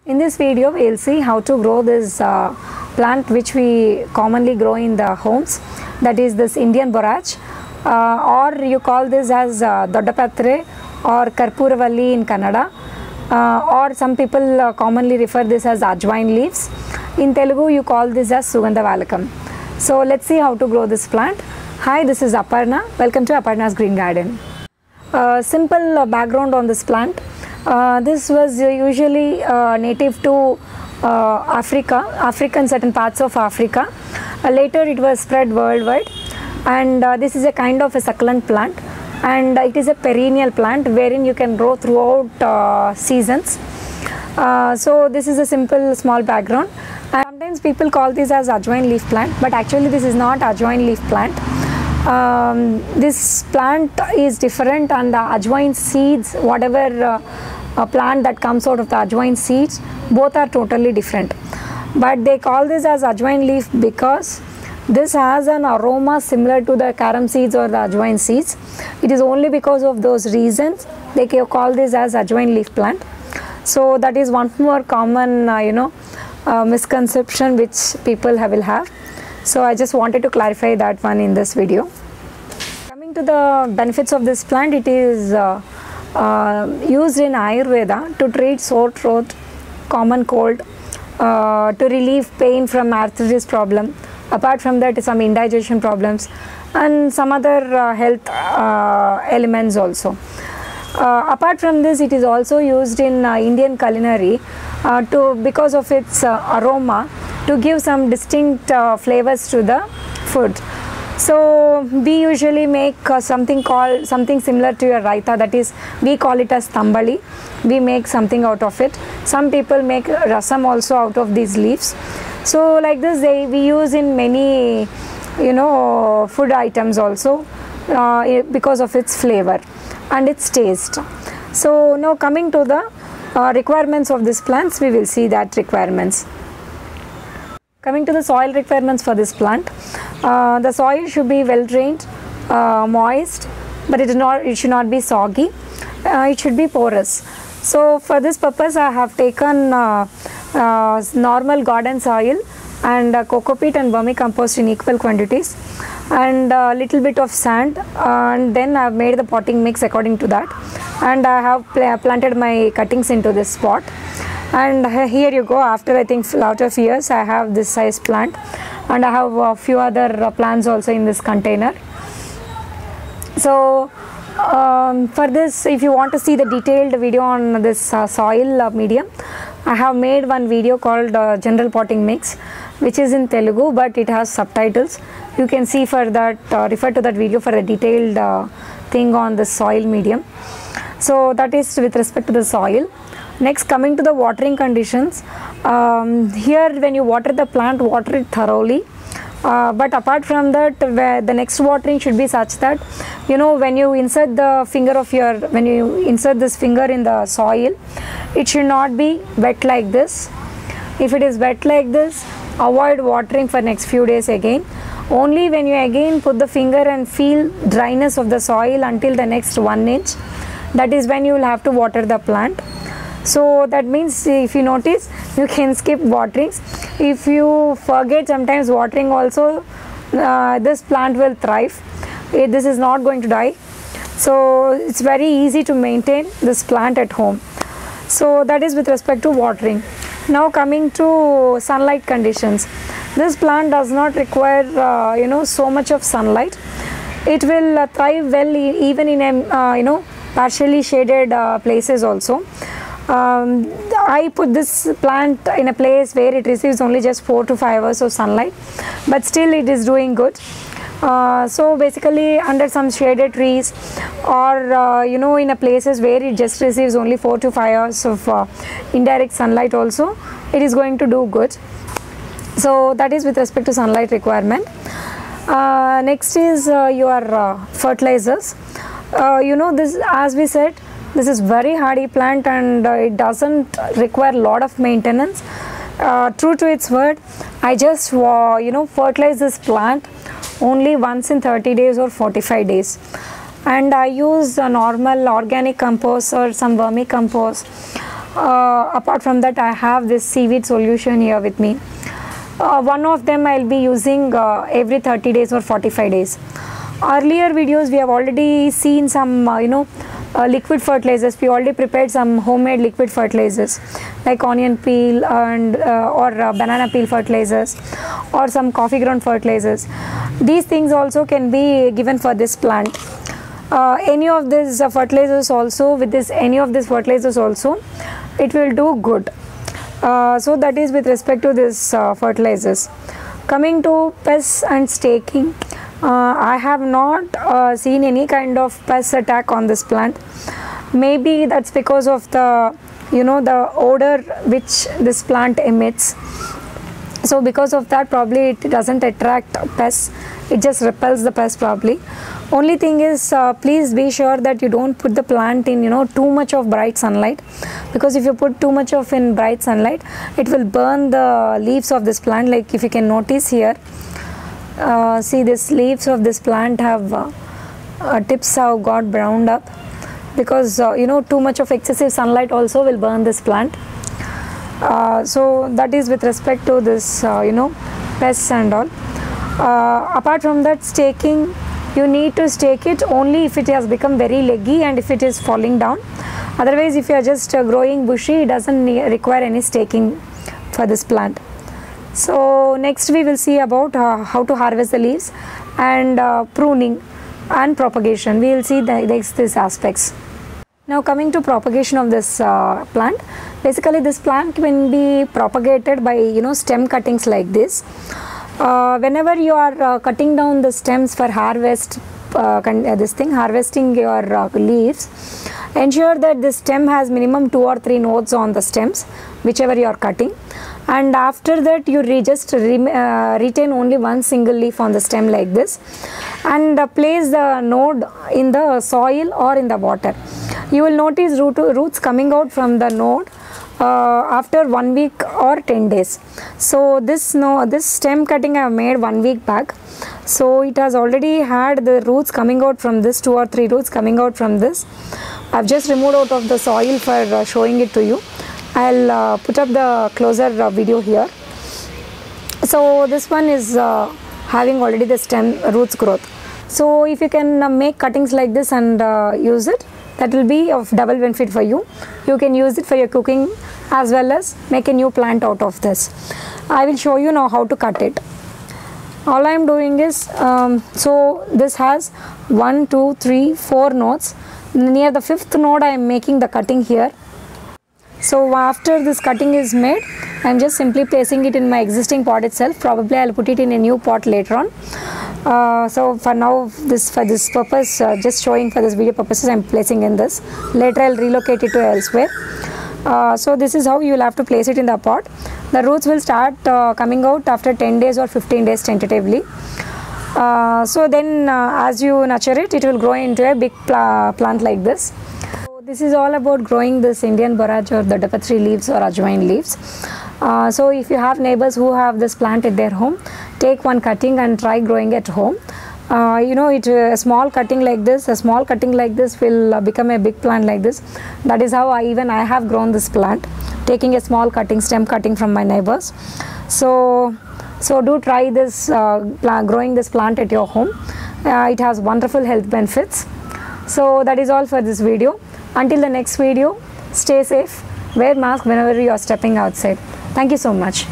In this video we will see how to grow this plant which we commonly grow in the homes, that is this Indian borage, or you call this as Doddapatre or Karpuravalli in Kannada, or some people commonly refer this as ajwain leaves. In Telugu you call this as Sugandha Valakam. So let's see how to grow this plant. Hi, this is Aparna. Welcome to Aparna's Green Garden. Simple background on this plant. This was usually native to African certain parts of Africa. Later it was spread worldwide, and this is a kind of a succulent plant, and it is a perennial plant wherein you can grow throughout seasons. So this is a simple small background. And sometimes people call this as ajwain leaf plant, but actually this is not ajwain leaf plant. This plant is different, and the ajwain seeds, whatever a plant that comes out of the ajwain seeds, both are totally different. But they call this as ajwain leaf because this has an aroma similar to the carom seeds or the ajwain seeds. It is only because of those reasons they call this as ajwain leaf plant. So that is one more common misconception which people will have. So I just wanted to clarify that one in this video. Coming to the benefits of this plant, it is used in Ayurveda to treat sore throat, common cold, to relieve pain from arthritis problem. Apart from that, some indigestion problems and some other health elements also. Apart from this, it is also used in Indian culinary because of its aroma, to give some distinct flavors to the food. So we usually make something similar to a raita, that is we call it as tambali. We make something out of it. Some people make rasam also out of these leaves. So like this we use in many food items also because of its flavor and its taste. So now coming to the requirements of these plants, we will see that requirements. Coming to the soil requirements for this plant, the soil should be well drained, moist, but it should not be soggy. It should be porous. So for this purpose I have taken normal garden soil and cocopeat and vermicompost in equal quantities, and a little bit of sand, and then I have made the potting mix according to that, and I have planted my cuttings into this spot. And here you go, after I think a lot of years I have this size plant, and I have a few other plants also in this container. So for this, if you want to see the detailed video on this soil medium, I have made one video called General Potting Mix, which is in Telugu, but it has subtitles. You can see for that, refer to that video for a detailed thing on the soil medium. So that is with respect to the soil. Next, coming to the watering conditions, here when you water the plant, water it thoroughly. But apart from that, the next watering should be such that when you insert this finger in the soil, it should not be wet like this. If it is wet like this, avoid watering for next few days again. Only when you again put the finger and feel dryness of the soil until the next 1 inch, that is when you will have to water the plant. So that means if you notice, you can skip waterings. If you forget sometimes watering also, this plant will thrive. This is not going to die. So it's very easy to maintain this plant at home. So that is with respect to watering. Now coming to sunlight conditions. This plant does not require so much of sunlight. It will thrive well even in partially shaded places also. I put this plant in a place where it receives only just 4 to 5 hours of sunlight, but still it is doing good. So basically under some shaded trees, or in a places where it just receives only 4 to 5 hours of indirect sunlight also, it is going to do good. So that is with respect to sunlight requirement. Next is your fertilizers. This, as we said, this is very hardy plant, and it doesn't require a lot of maintenance. True to its word, I just fertilize this plant only once in 30 days or 45 days, and I use a normal organic compost or some vermicompost Apart from that, I have this seaweed solution here with me. One of them I'll be using every 30 days or 45 days. Earlier videos we have already seen some liquid fertilizers. We already prepared some homemade liquid fertilizers like onion peel and or banana peel fertilizers or some coffee ground fertilizers. These things also can be given for this plant. Any of these fertilizers also, with this any of these fertilizers also, it will do good. So that is with respect to this fertilizers. Coming to pests and staking, I have not seen any kind of pest attack on this plant. Maybe that's because of the the odor which this plant emits. So because of that, probably it doesn't attract pests, it just repels the pests probably. Only thing is, please be sure that you don't put the plant in too much of bright sunlight, because if you put too much of in bright sunlight, it will burn the leaves of this plant. Like if you can notice here, see, this leaves of this plant have tips have got browned up, because too much of excessive sunlight also will burn this plant. So that is with respect to this pests and all. Apart from that, staking, you need to stake it only if it has become very leggy and if it is falling down. Otherwise, if you are just growing bushy, it doesn't require any staking for this plant. So next we will see about how to harvest the leaves and pruning and propagation. We will see these aspects. Now coming to propagation of this plant, basically this plant can be propagated by stem cuttings like this. Whenever you are cutting down the stems for harvesting your leaves, ensure that the stem has minimum 2 or 3 nodes on the stems, whichever you are cutting, and after that you retain only one single leaf on the stem like this, and place the node in the soil or in the water. You will notice roots coming out from the node after 1 week or 10 days. So this stem cutting I have made 1 week back, so it has already had the roots coming out from this, 2 or 3 roots coming out from this. I have just removed out of the soil for showing it to you. I'll put up the closer video here. So this one is having already the stem roots growth. So if you can make cuttings like this and use it, that will be of double benefit for you. You can use it for your cooking as well as make a new plant out of this. I will show you now how to cut it. All I am doing is, so this has 1, 2, 3, 4 nodes. Near the 5th node I am making the cutting here. So after this cutting is made, I am just simply placing it in my existing pot itself. Probably I will put it in a new pot later on. So for now, for this purpose, just showing for this video purposes, I am placing in this. Later I will relocate it to elsewhere. So this is how you will have to place it in the pot. The roots will start coming out after 10 days or 15 days tentatively. So then as you nurture it, it will grow into a big plant like this. So this is all about growing this Indian borage or the dapatri leaves or ajwain leaves. So if you have neighbors who have this plant at their home, take one cutting and try growing at home. A small cutting like this will become a big plant like this. That is how I have grown this plant, taking a small cutting, stem cutting from my neighbors. So do try this growing this plant at your home. It has wonderful health benefits. So that is all for this video. Until the next video, stay safe, wear mask whenever you are stepping outside. Thank you so much.